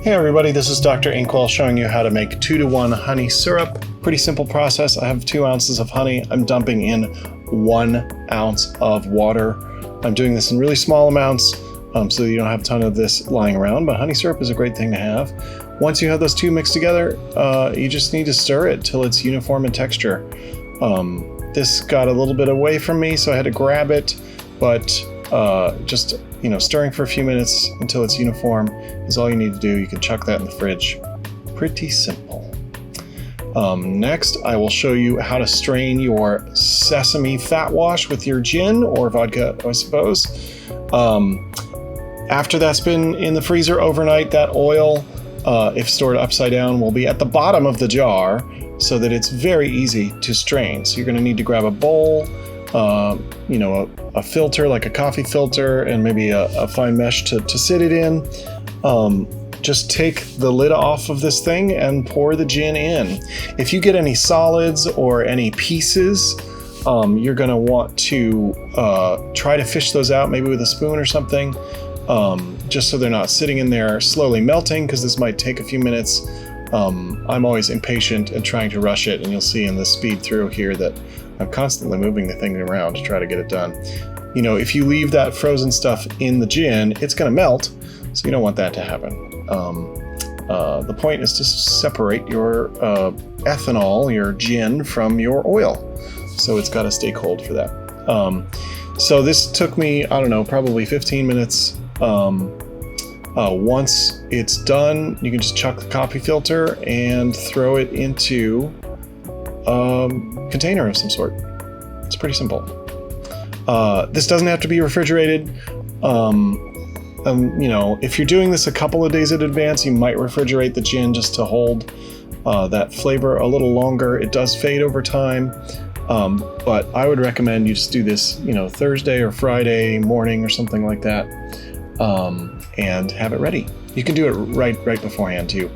Hey everybody, this is Dr. Inkwell showing you how to make 2-to-1 honey syrup. Pretty simple process. I have 2 ounces of honey. I'm dumping in 1 ounce of water. I'm doing this in really small amounts so you don't have a ton of this lying around, but honey syrup is a great thing to have. Once you have those two mixed together, you just need to stir it till it's uniform in texture. This got a little bit away from me, so I had to grab it, but just stirring for a few minutes until it's uniform is all you need to do. You can chuck that in the fridge. Pretty simple. Next, I will show you how to strain your sesame fat wash with your gin or vodka, I suppose. After that's been in the freezer overnight, that oil, if stored upside down, will be at the bottom of the jar so that it's very easy to strain. So you're going to need to grab a bowl, a filter like a coffee filter, and maybe a fine mesh to sit it in. Just take the lid off of this thing and pour the gin in. If you get any solids or any pieces, you're going to want to try to fish those out, maybe with a spoon or something, just so they're not sitting in there slowly melting, because this might take a few minutes. I'm always impatient and trying to rush it, and you'll see in the speed through here that I'm constantly moving the thing around to try to get it done. If you leave that frozen stuff in the gin, it's going to melt, so you don't want that to happen. The point is to separate your ethanol, your gin, from your oil, so it's got to stay cold for that. So this took me, I don't know, probably 15 minutes. Once it's done, you can just chuck the coffee filter and throw it into a container of some sort. It's pretty simple. This doesn't have to be refrigerated. If you're doing this a couple of days in advance, you might refrigerate the gin just to hold that flavor a little longer. It does fade over time, but I would recommend you just do this, Thursday or Friday morning or something like that, and have it ready. You can do it right beforehand too.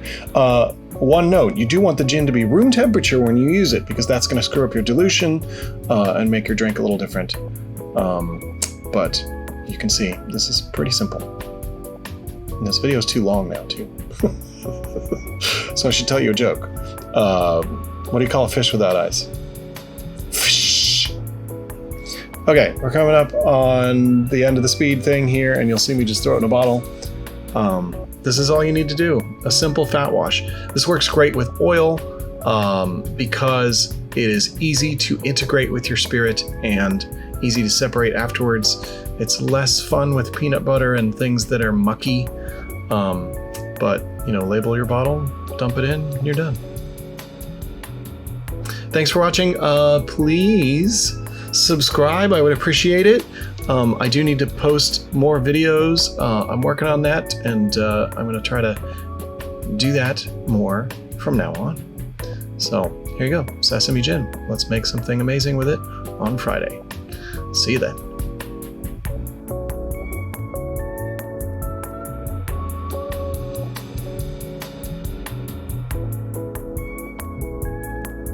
One note, you do want the gin to be room temperature when you use it, because that's going to screw up your dilution and make your drink a little different. But you can see this is pretty simple. And this video is too long now too. So I should tell you a joke. What do you call a fish without eyes? Fish. Okay, we're coming up on the end of the speed thing here, and you'll see me just throw it in a bottle. This is all you need to do, a simple fat wash. This works great with oil because it is easy to integrate with your spirit and easy to separate afterwards. It's less fun with peanut butter and things that are mucky, but label your bottle, dump it in, and you're done. Thanks for watching. Please subscribe, I would appreciate it. I do need to post more videos. I'm working on that, and I'm going to try to do that more from now on. So here you go, Sesame Gin. Let's make something amazing with it on Friday. See you then.